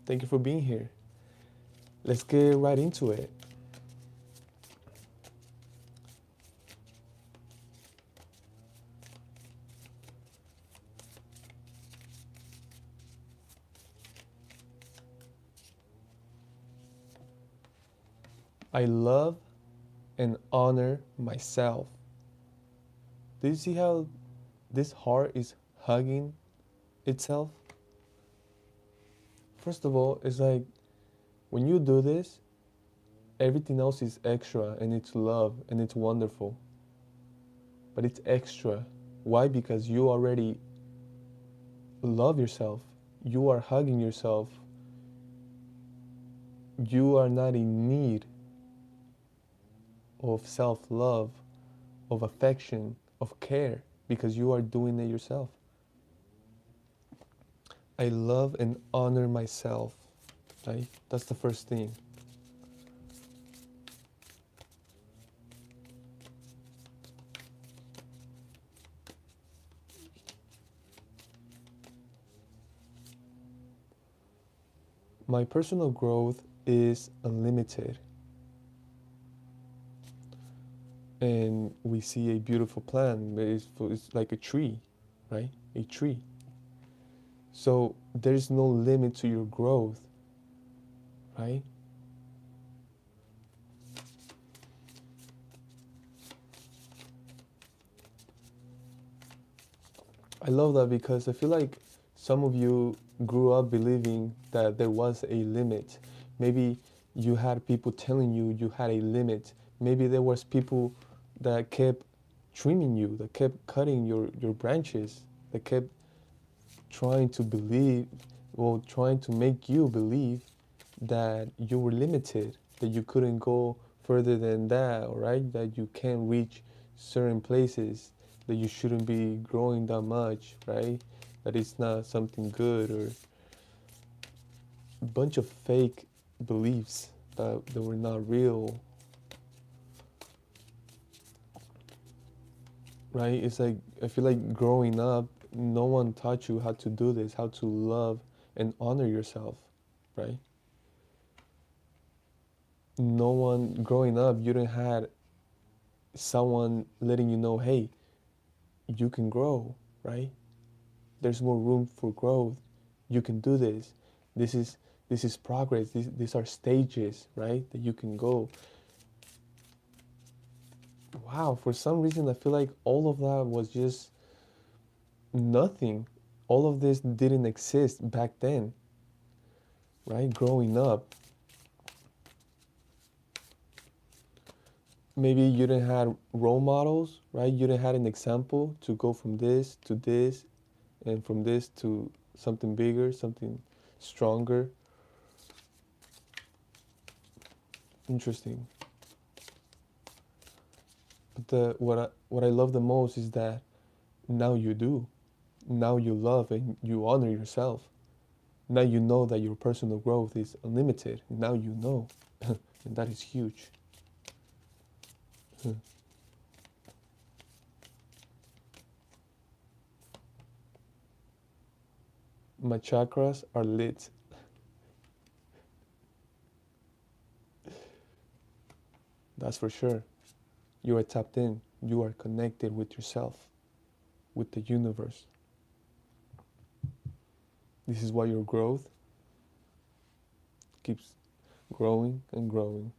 Thank you for being here. Let's get right into it. I love and honor myself. Do you see how this heart is hugging itself? First of all, it's like when you do this, everything else is extra and it's love and it's wonderful. But it's extra. Why? Because you already love yourself. You are hugging yourself. You are not in need of self love, of affection, of care, because you are doing it yourself. I love and honor myself, right? That's the first thing. My personal growth is unlimited. And we see a beautiful plant, but it's like a tree, right? A tree. So there's no limit to your growth, right? I love that because I feel like some of you grew up believing that there was a limit. Maybe you had people telling you you had a limit. Maybe there was people that kept trimming you, that kept cutting your branches, that kept trying to believe, well, trying to make you believe that you were limited, that you couldn't go further than that, right? That you can't reach certain places, that you shouldn't be growing that much, right? That it's not something good, or a bunch of fake beliefs that were not real, right? It's like, I feel like growing up, no one taught you how to do this, how to love and honor yourself, right? No one growing up, you didn't had someone letting you know, hey, you can grow, right? There's more room for growth. You can do this. This is this is progress. These are stages, right? That you can go. Wow, for some reason I feel like all of that was just nothing. All of this didn't exist back then, right? Growing up. Maybe you didn't have role models, right? You didn't have an example to go from this to this and from this to something bigger, something stronger. Interesting. But what I love the most is that now you do. Now you love and you honor yourself. Now you know that your personal growth is unlimited. Now you know. And that is huge. My chakras are lit. That's for sure. You are tapped in. You are connected with yourself, with the universe. This is why your growth keeps growing and growing.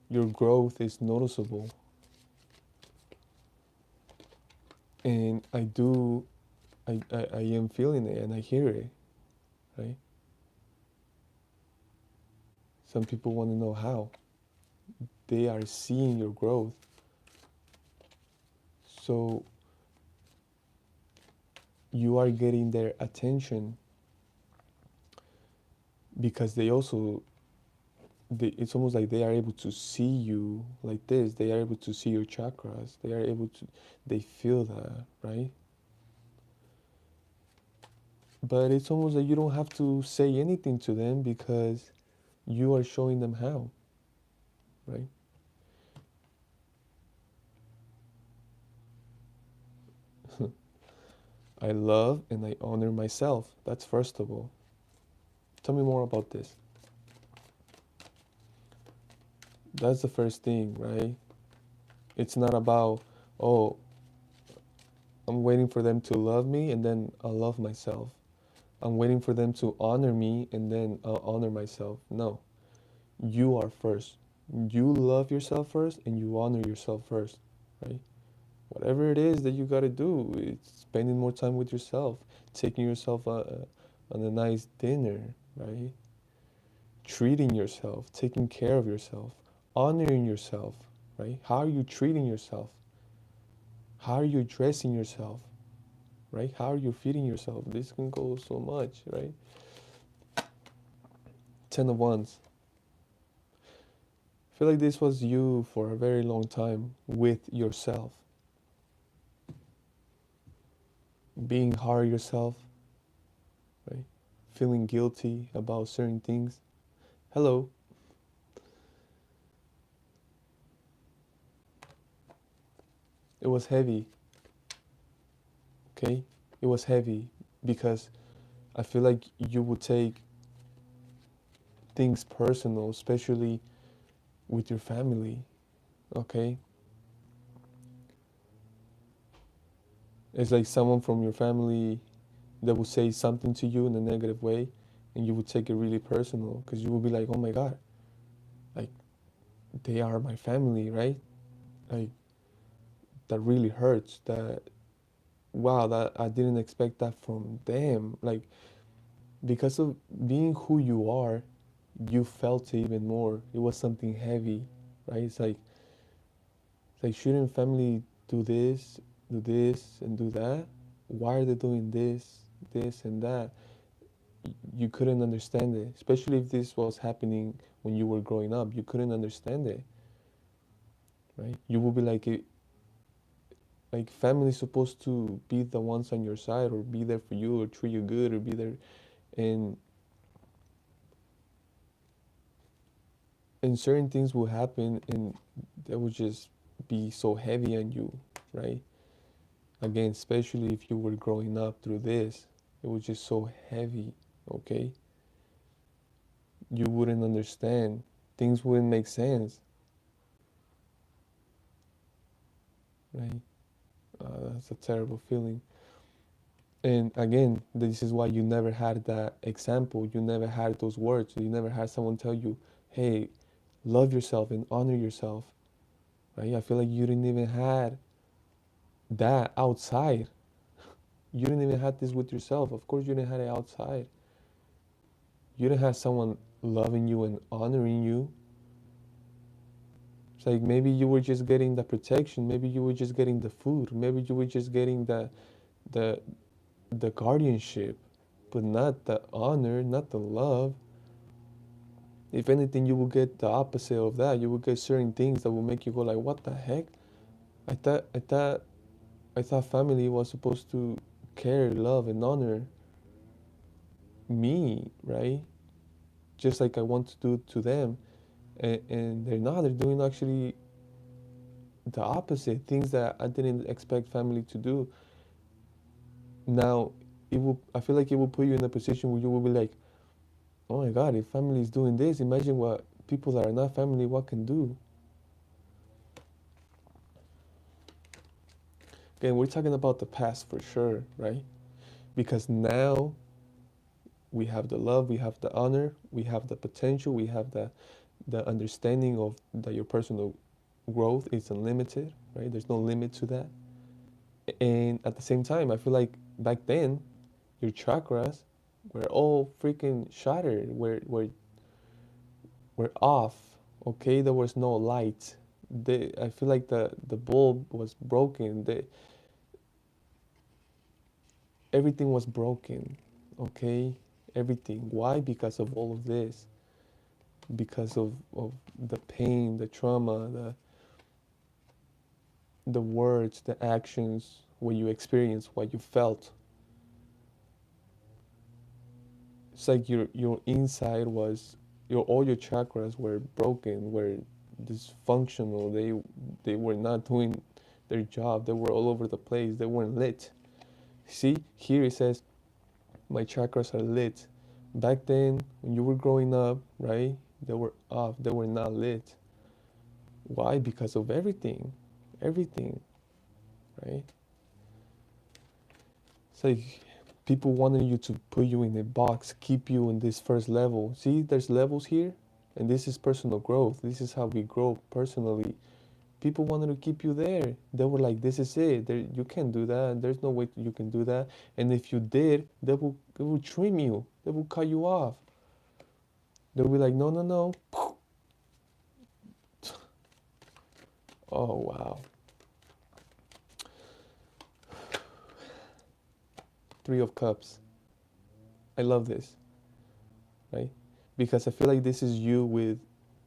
Your growth is noticeable. And I am feeling it and I hear it, right? Some people want to know how. They are seeing your growth. So you are getting their attention because it's almost like they are able to see you like this. They are able to see your chakras. They feel that, right? But it's almost like you don't have to say anything to them because you are showing them how, right? I love and I honor myself. That's first of all. Tell me more about this. That's the first thing, right? It's not about, oh, I'm waiting for them to love me and then I'll love myself. I'm waiting for them to honor me and then I'll honor myself. No, you are first. You love yourself first and you honor yourself first, right? Whatever it is that you got to do, it's spending more time with yourself, taking yourself on a nice dinner, right? Treating yourself, taking care of yourself, honoring yourself, right? How are you treating yourself? How are you dressing yourself, right? How are you feeding yourself? This can go so much, right? 10 of Wands. I feel like this was you for a very long time with yourself. Being hard on yourself, right? Feeling guilty about certain things. Hello. It was heavy, okay? It was heavy because I feel like you would take things personal, especially with your family, okay? It's like someone from your family that would say something to you in a negative way, and you would take it really personal because you would be like, oh my God, like they are my family, right? Like that really hurts. That, wow, that I didn't expect that from them. Like, because of being who you are, you felt it even more. It was something heavy, right? It's like shouldn't family do this, and do that? Why are they doing this, and that? You couldn't understand it, especially if this was happening when you were growing up. You couldn't understand it, right? You would be like, like family is supposed to be the ones on your side, or be there for you, or treat you good, or be there, and certain things will happen, and that would just be so heavy on you, right? Again, especially if you were growing up through this, it was just so heavy, okay? You wouldn't understand. Things wouldn't make sense, right? That's a terrible feeling. And again, this is why you never had that example. You never had those words. You never had someone tell you, hey, love yourself and honor yourself, right? I feel like you didn't even had that outside. You didn't even have this with yourself. Of course, you didn't have it outside. You didn't have someone loving you and honoring you. It's like maybe you were just getting the protection. Maybe you were just getting the food. Maybe you were just getting the the guardianship, but not the honor, not the love. If anything, you will get the opposite of that. You will get certain things that will make you go like, "What the heck? I thought family was supposed to care, love, and honor me, right? Just like I want to do to them, and they're not. They're doing actually the opposite things that I didn't expect family to do. Now, it will. I feel like it will put you in a position where you will be like, "Oh my God, if family is doing this, imagine what people that are not family what can do." Again, we're talking about the past for sure, right? Because now we have the love, we have the honor, we have the potential, we have the understanding of that your personal growth is unlimited, right? There's no limit to that. And at the same time, I feel like back then your chakras were all freaking shattered, were off. Okay, there was no light. I feel like the bulb was broken. Everything was broken. Okay, everything. Why? Because of all of this. Because of the pain, the trauma, the words, the actions, what you experienced, what you felt. It's like your inside was your all your chakras were broken, were dysfunctional. They were not doing their job. They were all over the place. They weren't lit. See, here it says my chakras are lit. Back then, when you were growing up, right, they were off, they were not lit. Why? Because of everything. Everything, right? It's like people wanted you to put you in a box, keep you in this first level. See, there's levels here, and this is personal growth. This is how we grow personally. People wanted to keep you there. They were like, "This is it. There, you can't do that. There's no way you can do that." And if you did, they will trim you. They will cut you off. They'll be like, "No, no, no." Oh wow. Three of Cups. I love this, right? Because I feel like this is you with,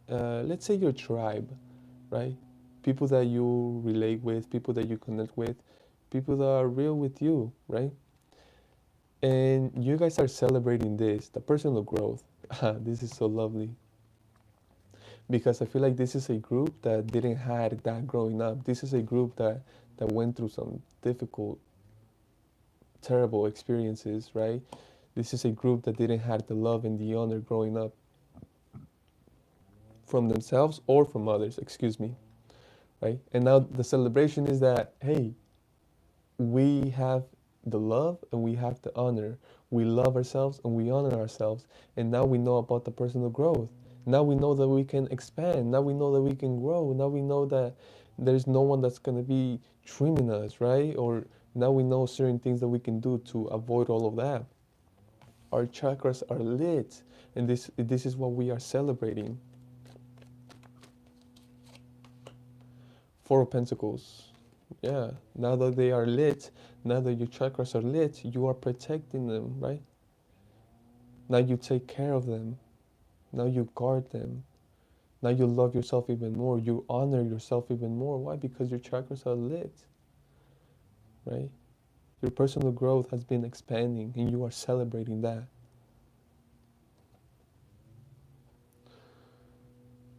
let's say, your tribe, right? People that you relate with, people that you connect with, people that are real with you, right? And you guys are celebrating this, the personal growth. This is so lovely because I feel like this is a group that didn't had that growing up. This is a group that went through some difficult, terrible experiences, right? This is a group that didn't have the love and the honor growing up from themselves or from others, excuse me, right? And now the celebration is that, hey, we have the love and we have the honor. We love ourselves and we honor ourselves. And now we know about the personal growth. Now we know that we can expand. Now we know that we can grow. Now we know that there's no one that's going to be trimming us, right? Or now we know certain things that we can do to avoid all of that. Our chakras are lit, and this is what we are celebrating. Four of Pentacles. Yeah, now that they are lit, now that your chakras are lit, you are protecting them, right? Now you take care of them. Now you guard them. Now you love yourself even more. You honor yourself even more. Why? Because your chakras are lit, right? Your personal growth has been expanding and you are celebrating that.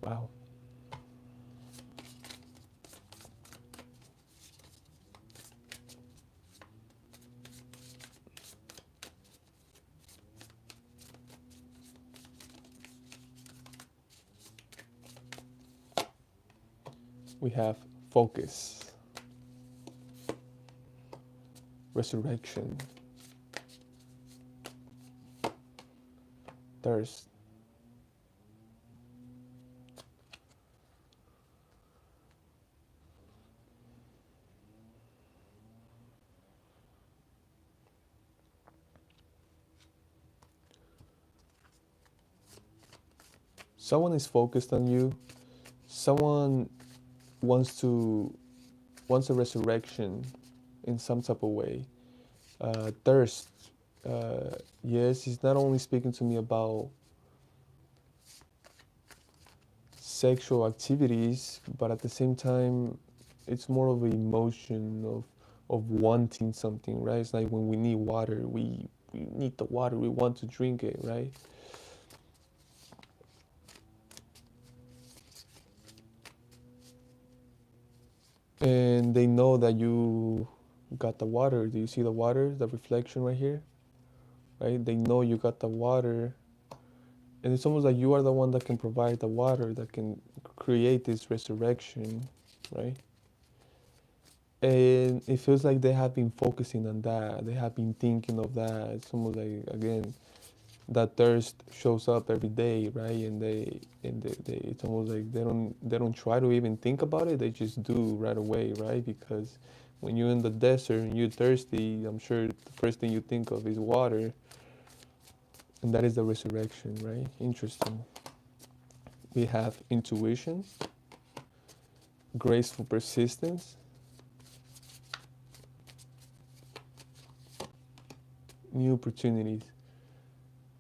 Wow. We have focus, resurrection, thirst. Someone is focused on you. Someone wants to wants a resurrection in some type of way. Thirst. Yes, he's not only speaking to me about sexual activities, but at the same time, it's more of an emotion of wanting something, right? It's like when we need water, we need the water, we want to drink it, right? And they know that you got the water. Do you see the water, the reflection right here? Right? They know you got the water, and it's almost like you are the one that can provide the water that can create this resurrection, right? And it feels like they have been focusing on that. They have been thinking of that. It's almost like, again, that thirst shows up every day, right? And they it's almost like they don't try to even think about it. They just do right away, right? Because when you're in the desert and you're thirsty, I'm sure the first thing you think of is water, and that is the resurrection, right? Interesting. We have intuition, graceful persistence, new opportunities.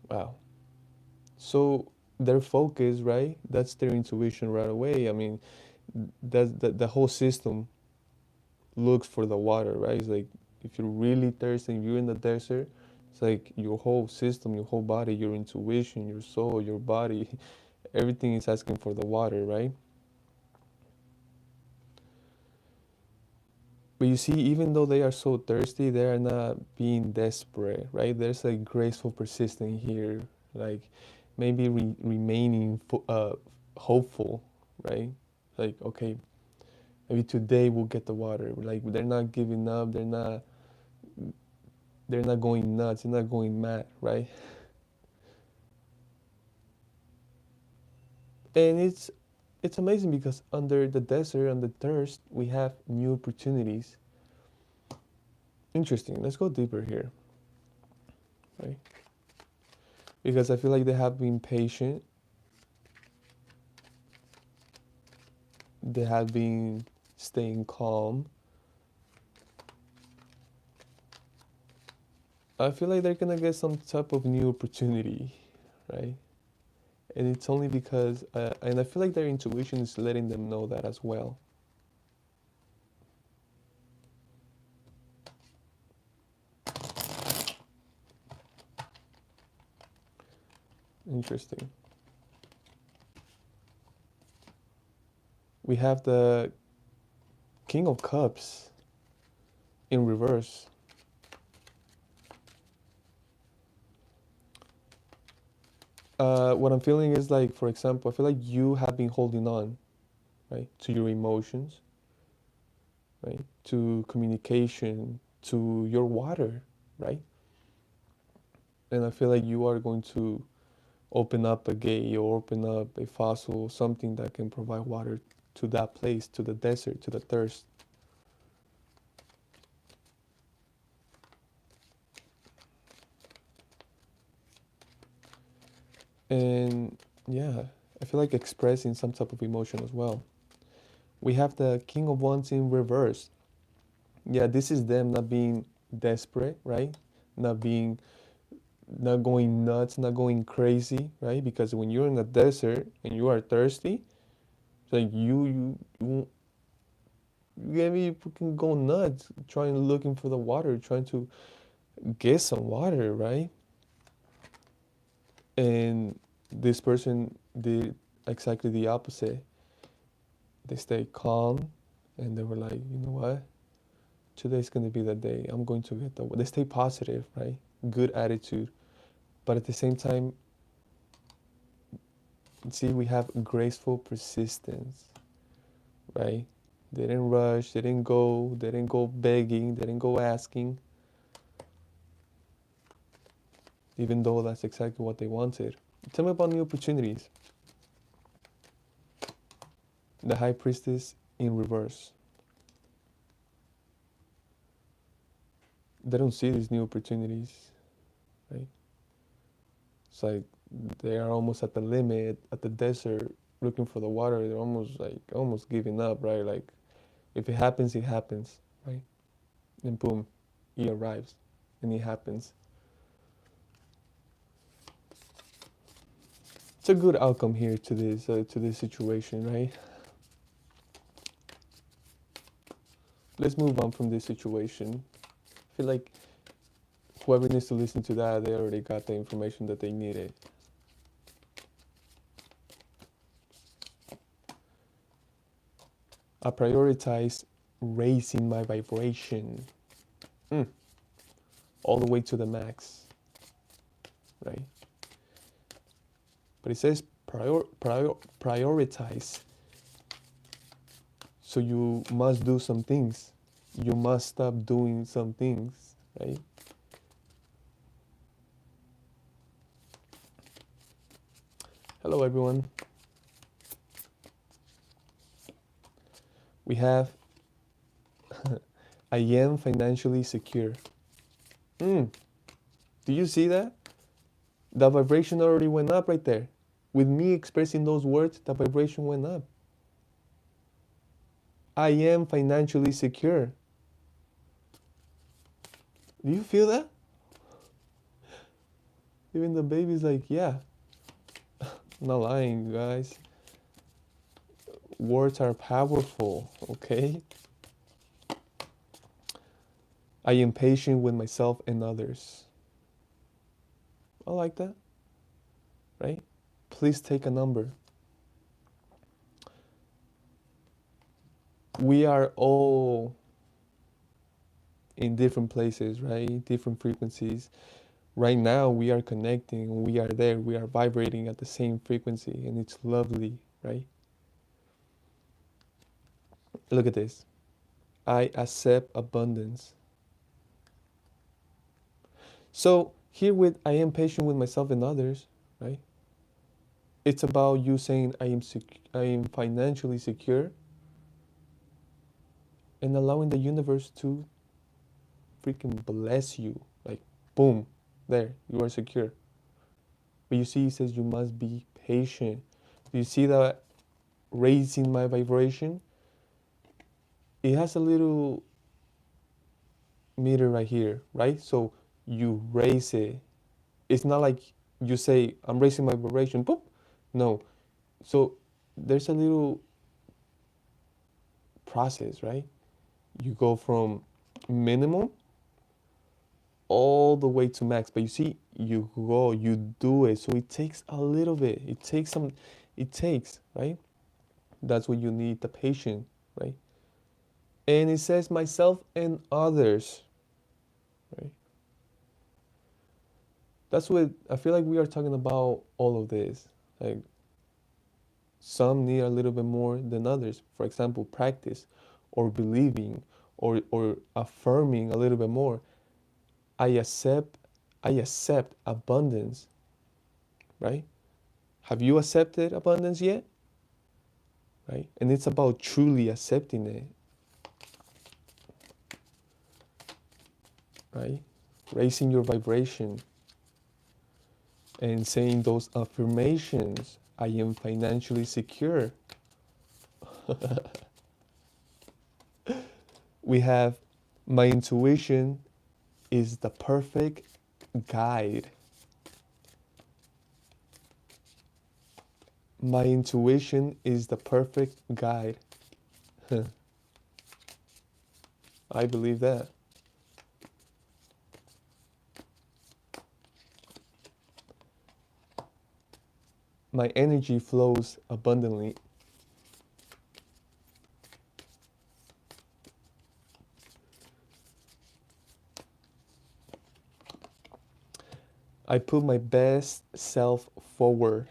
Wow. So their focus, right? That's their intuition right away. I mean, the whole system looks for the water, right? It's like if you're really thirsty, you're in the desert, it's like your whole system, your whole body, your intuition, your soul, your body, everything is asking for the water, right? But you see, even though they are so thirsty, they are not being desperate, right? There's a graceful persistence here, like maybe remaining hopeful, right? Like, okay, maybe today we'll get the water. Like they're not giving up. They're not going nuts. They're not going mad, right? And it's amazing because under the desert and the thirst, we have new opportunities. Interesting. Let's go deeper here, right? Because I feel like they have been patient. They have been staying calm. I feel like they're gonna get some type of new opportunity, right? And it's only because, and I feel like their intuition is letting them know that as well. Interesting. We have the King of Cups in reverse. What I'm feeling is like, for example, I feel like you have been holding on, right, to your emotions, right, to communication, to your water, right? And I feel like you are going to open up a gate or open up a fossil, something that can provide water to that place, to the desert, to the thirst. And yeah, I feel like expressing some type of emotion as well. We have the King of Wands in reverse. Yeah, this is them not being desperate, right? Not being, not going nuts, not going crazy, right? Because when you're in the desert and you are thirsty, it's like you maybe can go nuts trying looking for the water, trying to get some water, right? And this person did exactly the opposite. They stayed calm and they were like, you know what? Today's gonna be the day. I'm going to get the. They stay positive, right? Good attitude. But at the same time, see, we have graceful persistence, right? They didn't rush, they didn't go begging, they didn't go asking, even though that's exactly what they wanted. Tell me about new opportunities. The High Priestess in reverse. They don't see these new opportunities, right? It's like they are almost at the limit, at the desert, looking for the water. They're almost giving up, right? Like if it happens, it happens, right? And boom, he arrives, and it happens. It's a good outcome here to this situation, right? Let's move on from this situation. I feel like whoever needs to listen to that, they already got the information that they needed. I prioritize raising my vibration, mm, all the way to the max, right? But it says prioritize. So you must do some things. You must stop doing some things, right? Hello, everyone. We have I am financially secure. Mm, do you see that? The vibration already went up right there. With me expressing those words, the vibration went up. I am financially secure. Do you feel that? Even the baby's like, yeah. I'm not lying, guys. Words are powerful, okay? I am patient with myself and others. I like that, right? Please take a number. We are all in different places, right? Different frequencies. Right now, we are connecting, we are there, we are vibrating at the same frequency, and it's lovely, right? Look at this. I accept abundance. So, here with I am patient with myself and others, right? It's about you saying I am financially secure and allowing the universe to freaking bless you. Like, boom, there, you are secure. But you see, he says you must be patient. Do you see that raising my vibration? It has a little meter right here, right? So you raise it. It's not like you say, I'm raising my vibration, boop. No. So there's a little process, right? You go from minimum all the way to max. But you see, you do it. So it takes a little bit. It takes, right? That's what you need, the patience, right? And it says myself and others, right? That's what I feel like we are talking about all of this. Like some need a little bit more than others. For example, practice or believing or affirming a little bit more. I accept I accept abundance, right? Have you accepted abundance yet? Right? And it's about truly accepting it, right? Raising your vibration and saying those affirmations. I am financially secure. We have my intuition is the perfect guide. My intuition is the perfect guide. I believe that. My energy flows abundantly. I put my best self forward.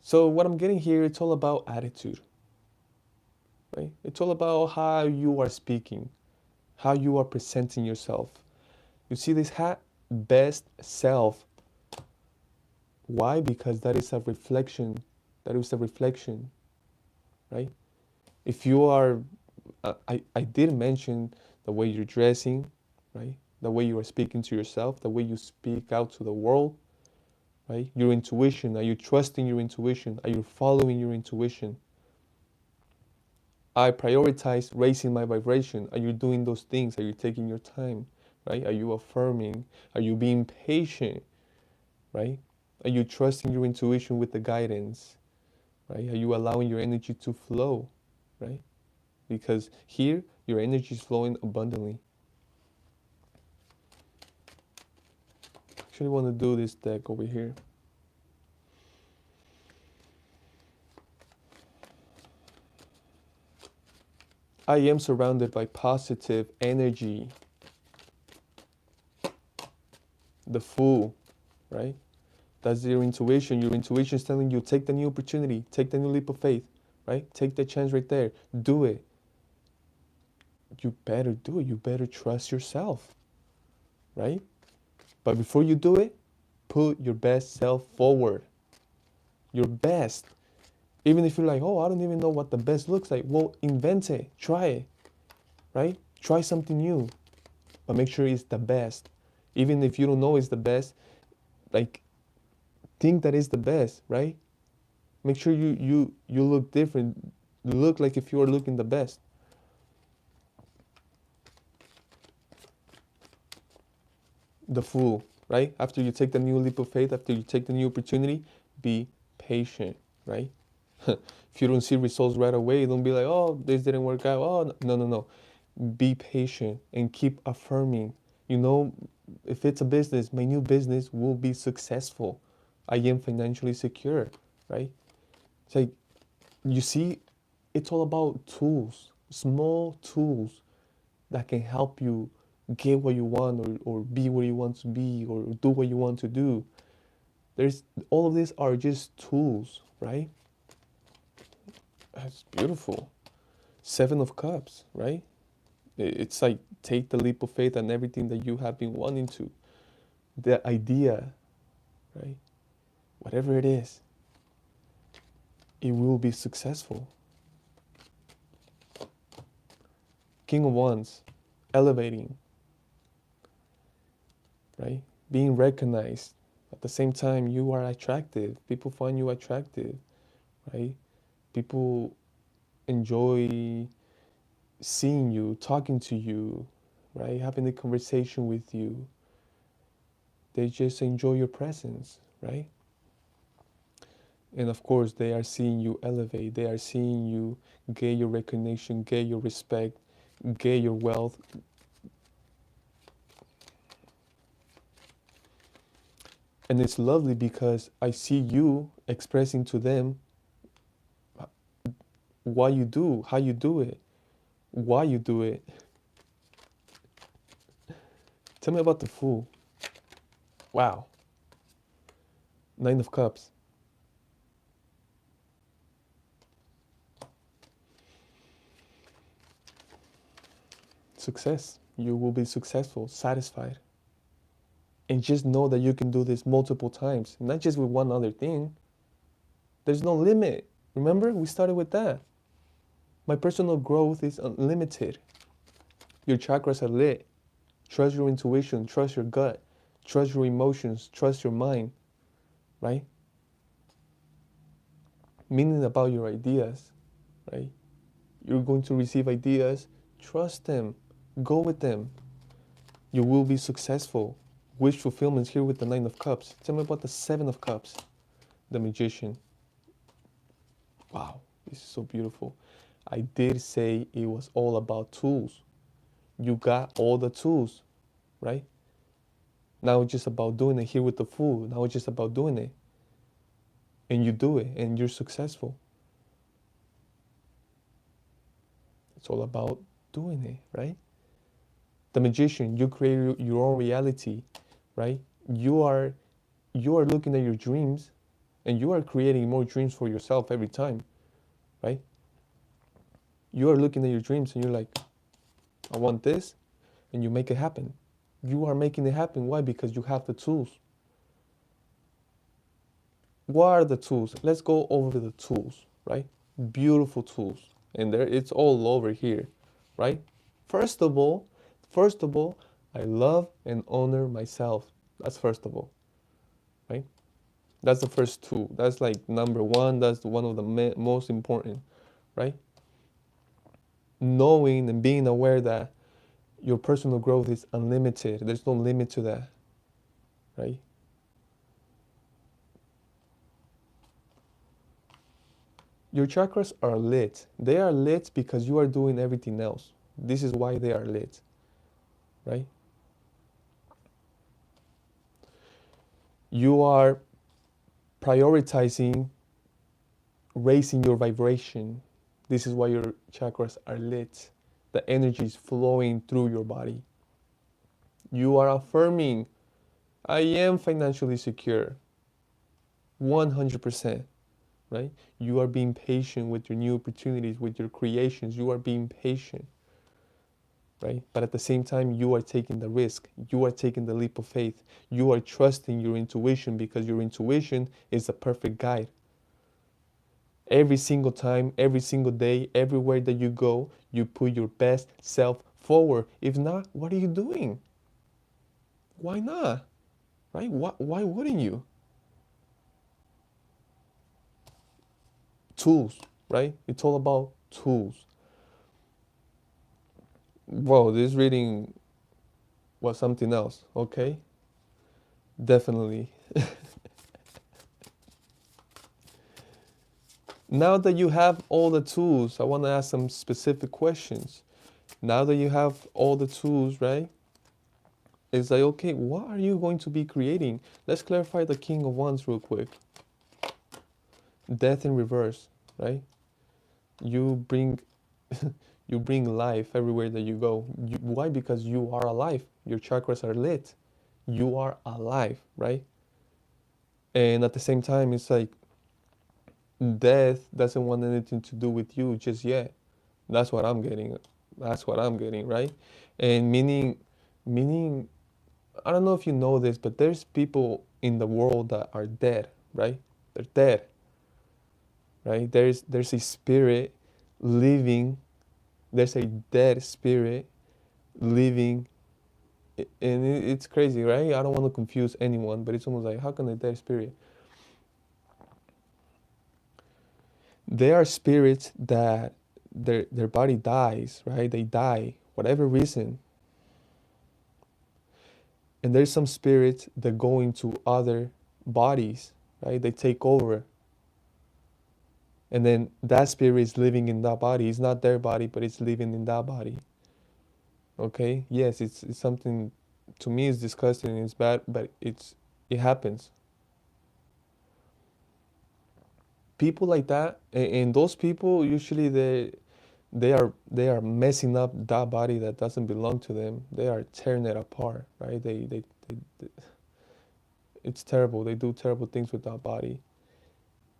So what I'm getting here, it's all about attitude, right? It's all about how you are speaking, how you are presenting yourself. You see this hat? Best self. Why? Because that is a reflection. That is a reflection, right? If you are, I did mention the way you're dressing, right? The way you are speaking to yourself, the way you speak out to the world, right? Your intuition. Are you trusting your intuition? Are you following your intuition? I prioritize raising my vibration. Are you doing those things? Are you taking your time, right? Are you affirming? Are you being patient, right? Are you trusting your intuition with the guidance, right? Are you allowing your energy to flow, right? Because here, your energy is flowing abundantly. Actually, want to do this deck over here. I am surrounded by positive energy. The Fool, right? That's your intuition. Your intuition is telling you, take the new opportunity, take the new leap of faith, right? Take the chance right there. Do it. You better do it. You better trust yourself, right? But before you do it, put your best self forward. Your best. Even if you're like, oh, I don't even know what the best looks like. Well, invent it. Try it, right? Try something new, but make sure it's the best. Even if you don't know it's the best, like think that is the best, right? Make sure you look different. Look like if you are looking the best. The Fool, right? After you take the new leap of faith, after you take the new opportunity, be patient, right? If you don't see results right away, don't be like, oh, this didn't work out. Oh, no, no, no. Be patient and keep affirming. You know, if it's a business, my new business will be successful. I am financially secure, right? It's like, you see, it's all about tools, small tools. that can help you get what you want, or be where you want to be, or do what you want to do. There's all of these are just tools, right? That's beautiful. Seven of Cups, right? It's like take the leap of faith and everything that you have been wanting to. The idea, right? Whatever it is, it will be successful. King of Wands, elevating, right? Being recognized. At the same time, you are attractive. People find you attractive, right? People enjoy seeing you, talking to you, right? Having a conversation with you. They just enjoy your presence, right? And of course, they are seeing you elevate. They are seeing you get your recognition, get your respect, get your wealth. And it's lovely because I see you expressing to them what you do, how you do it, why you do it. Tell me about the Fool. Wow. Nine of Cups. Success. You will be successful, satisfied. And just know that you can do this multiple times, not just with one other thing. There's no limit. Remember, we started with that. My personal growth is unlimited. Your chakras are lit. Trust your intuition, trust your gut, trust your emotions, trust your mind, right? Meaning about your ideas, right? You're going to receive ideas, trust them, go with them. You will be successful. Wish fulfillment here with the Nine of Cups. Tell me about the Seven of Cups, the Magician. Wow, this is so beautiful. I did say it was all about tools. You got all the tools, right? Now it's just about doing it here with the Fool. Now it's just about doing it. And you do it and you're successful. It's all about doing it, right? The Magician, you create your own reality, right? You are looking at your dreams and you are creating more dreams for yourself every time, right? You are looking at your dreams and you're like, I want this, and you make it happen. You are making it happen. Why? Because you have the tools. What are the tools? Let's go over the tools, right? Beautiful tools. And there it's all over here, right? First of all, first of all, I love and honor myself. That's first of all, right? That's the first tool. That's like number one. That's one of the most important, right? Knowing and being aware that your personal growth is unlimited. There's no limit to that, right? Your chakras are lit. They are lit because you are doing everything else. This is why they are lit, right? You are prioritizing raising your vibration. This is why your chakras are lit. The energy is flowing through your body. You are affirming, I am financially secure. 100%, right? You are being patient with your new opportunities, with your creations. You are being patient, right? But at the same time, you are taking the risk. You are taking the leap of faith. You are trusting your intuition because your intuition is the perfect guide. Every single time, every single day, everywhere that you go, you put your best self forward. If not, what are you doing? Why not? Right? Why wouldn't you? Tools, right? It's all about tools. Whoa, this reading was something else, okay? Definitely. Now that you have all the tools, I want to ask some specific questions. Now that you have all the tools, right? It's like, okay, what are you going to be creating? Let's clarify the King of Wands real quick. Death in reverse, right? You bring You bring life everywhere that you go. Why? Because you are alive. Your chakras are lit. You are alive, right? And at the same time, it's like death doesn't want anything to do with you just yet. That's what I'm getting. That's what I'm getting, right? And meaning, I don't know if you know this, but there's people in the world that are dead, right? They're dead, right? There's a spirit living. There's a dead spirit living, and it's crazy, right? I don't want to confuse anyone, but it's almost like, how can a dead spirit? There are spirits that their body dies, right? They die, whatever reason. And there's some spirits that go into other bodies, right? They take over. And then that spirit is living in that body. It's not their body, but it's living in that body. Okay? Yes, it's something, to me it's disgusting, it's bad, but it happens. People like that, and those people usually they are messing up that body that doesn't belong to them. They are tearing it apart, right? It's terrible. They do terrible things with that body.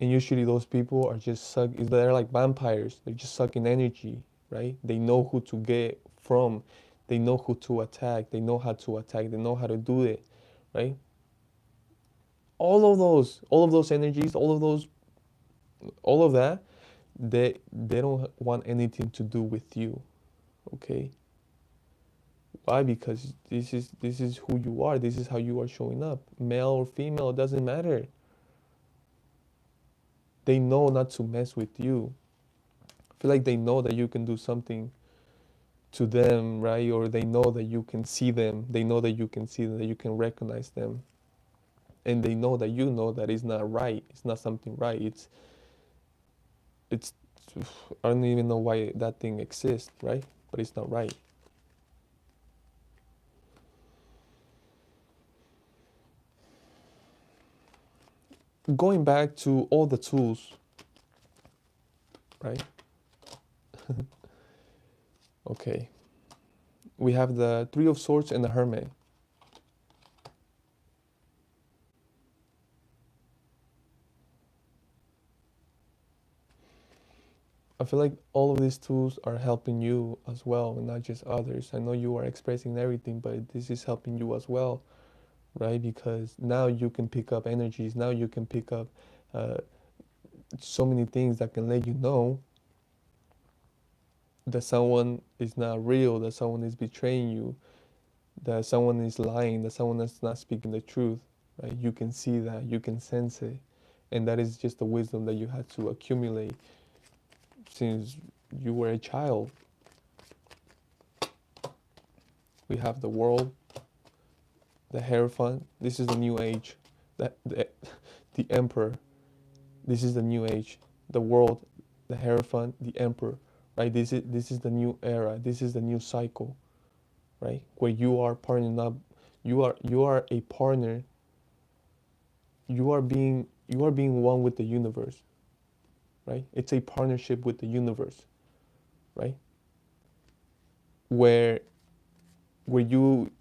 And usually those people are just they're like vampires. They're just sucking energy, right? They know who to get from. They know who to attack. They know how to attack. They know how to do it, right? All of those energies, all of that, they don't want anything to do with you, okay? Why? Because this is who you are. This is how you are showing up. Male or female, it doesn't matter. They know not to mess with you. I feel like they know that you can do something to them, right? Or they know that you can see them. They know that you can see them, that you can recognize them. And they know that you know that it's not right. It's not something right. It's I don't even know why that thing exists, right? But it's not right. Going back to all the tools, right? Okay. We have the Three of Swords and the Hermit. I feel like all of these tools are helping you as well, and not just others. I know you are expressing everything, but this is helping you as well, right? Because now you can pick up energies. Now you can pick up uh, so many things that can let you know that someone is not real, that someone is betraying you, that someone is lying, that someone is not speaking the truth, right? You can see that, you can sense it. And that is just the wisdom that you had to accumulate since you were a child. We have the world, the Hierophant. This is the new age. The emperor. This is the new age. The world, the Hierophant, the emperor. Right? This is the new era. This is the new cycle. Right? Where you are partnering up. You are a partner. You are being one with the universe. Right? It's a partnership with the universe. Right? Where you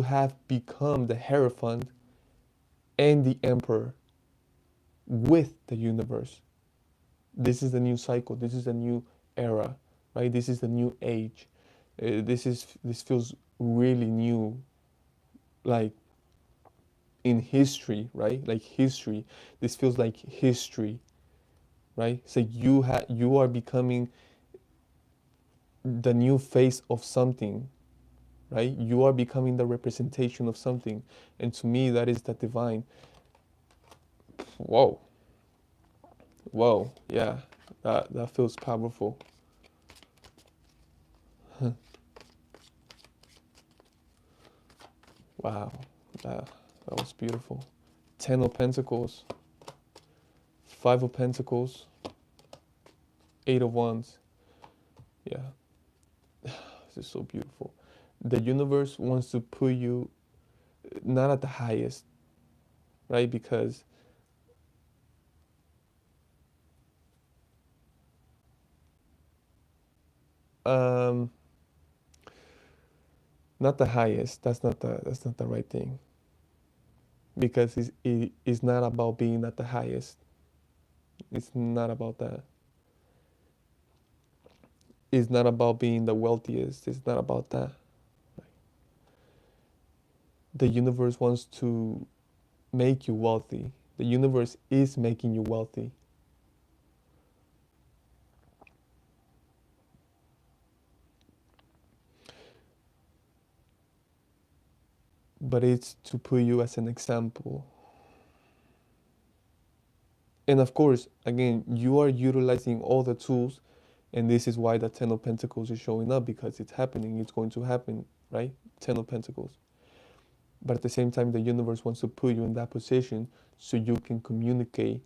have become the Hierophant and the emperor with the universe. This is the new cycle. This is the new era, right? This is the new age. This feels really new, like in history, right? Like history. This feels like history, right? So you are becoming the new face of something, right? You are becoming the representation of something, and to me, that is the divine. Whoa, whoa, yeah, that feels powerful. Wow, that was beautiful. Ten of Pentacles, Five of Pentacles, Eight of Wands. Yeah, this is so beautiful. The universe wants to put you not at the highest, right? Because um, not the highest. That's not the right thing, because it's not about being at the highest. It's not about that. It's not about being the wealthiest. It's not about that. The universe wants to make you wealthy. The universe is making you wealthy. But it's to put you as an example. And of course, again, you are utilizing all the tools, and this is why the Ten of Pentacles is showing up, because it's happening. It's going to happen, right? Ten of Pentacles. But at the same time, the universe wants to put you in that position so you can communicate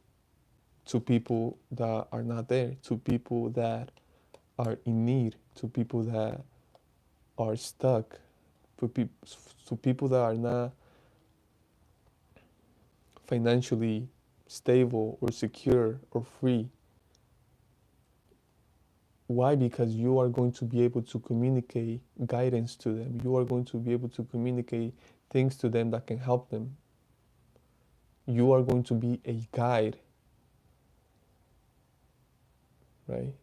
to people that are not there, to people that are in need, to people that are stuck, to people that are not financially stable or secure or free. Why? Because you are going to be able to communicate guidance to them. You are going to be able to communicate things to them that can help them. You are going to be a guide, right?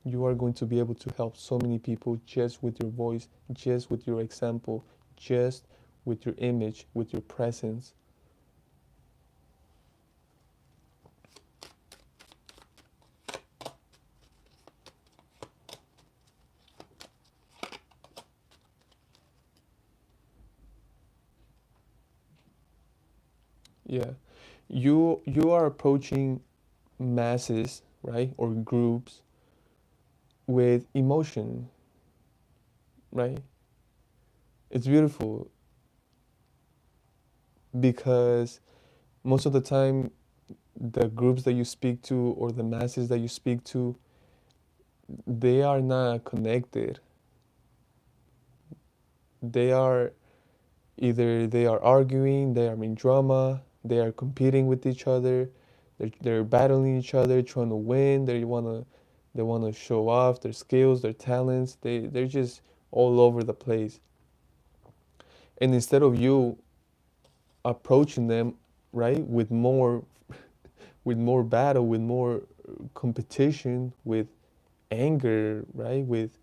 You are going to be able to help so many people just with your voice, just with your example, just with your image, with your presence. Yeah. You are approaching masses, right? Or groups with emotion, right? It's beautiful because most of the time the groups that you speak to or the masses that you speak to, they are not connected. They are either they are arguing, they are in drama, they are competing with each other, they're battling each other, trying to win. They wanna show off their skills, their talents. They're just all over the place. And instead of you approaching them, right, with more battle, with more competition, with anger, right, with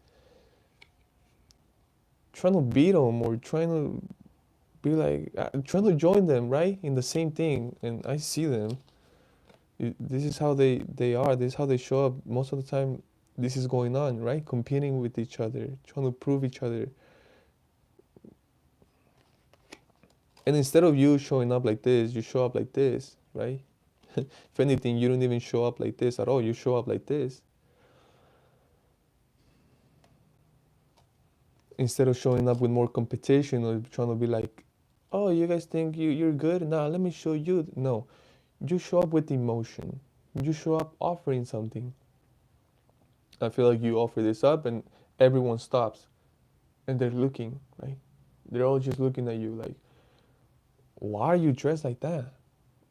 trying to beat them or trying to be like trying to join them, right, in the same thing. And I see them. This is how they are. This is how they show up most of the time. This is going on, right, competing with each other, trying to prove each other. And instead of you showing up like this, you show up like this, right? If anything, you don't even show up like this at all. You show up like this. Instead of showing up with more competition or trying to be like, oh, you guys think you're good? Now let me show you. No, you show up with emotion. You show up offering something. I feel like you offer this up and everyone stops and they're looking, right? They're all just looking at you like, why are you dressed like that?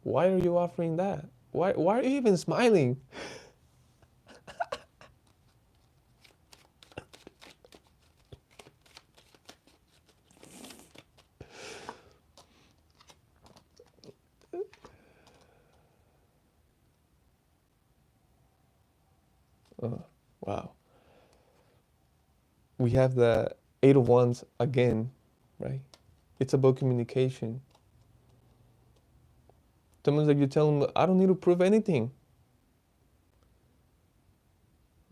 Why are you offering that? Why are you even smiling? Wow. We have the Eight of Wands again, right? It's about communication. Someone's like, you tell them, I don't need to prove anything,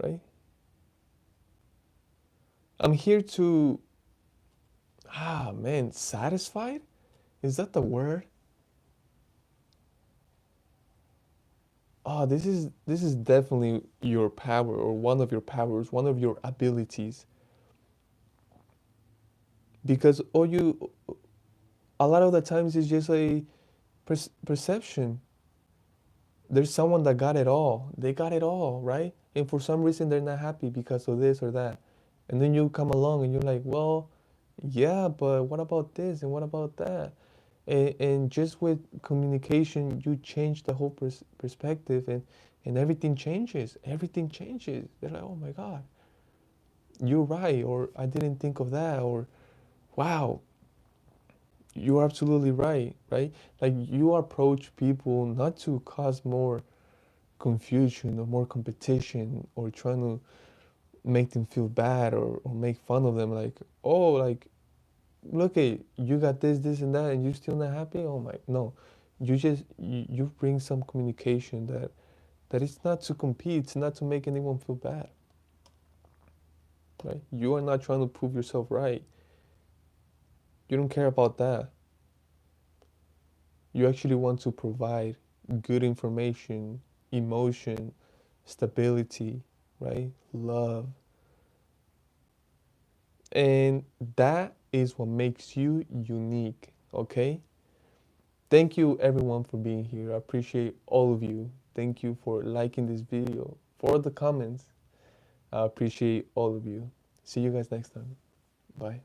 right? I'm here to, man, satisfied? Is that the word? Oh, this is definitely your power or one of your powers, one of your abilities. Because a lot of the times it's just a perception. There's someone that got it all. They got it all, right? And for some reason they're not happy because of this or that. And then you come along and you're like, well, yeah, but what about this and what about that? And just with communication, you change the whole perspective, and everything changes. They're like, oh my god, you're right, or I didn't think of that, or wow, you're absolutely right, right? Like you approach people not to cause more confusion or more competition or trying to make them feel bad, or make fun of them, like, oh, like, look at you got this and that and you're still not happy. Oh my, no, you bring some communication that it's not to compete, it's not to make anyone feel bad, right? You are not trying to prove yourself right. You don't care about that. You actually want to provide good information, emotion, stability, right? Love. And that is what makes you unique, okay? Thank you everyone for being here. I appreciate all of you. Thank you for liking this video, for the comments. I appreciate all of you. See you guys next time. Bye.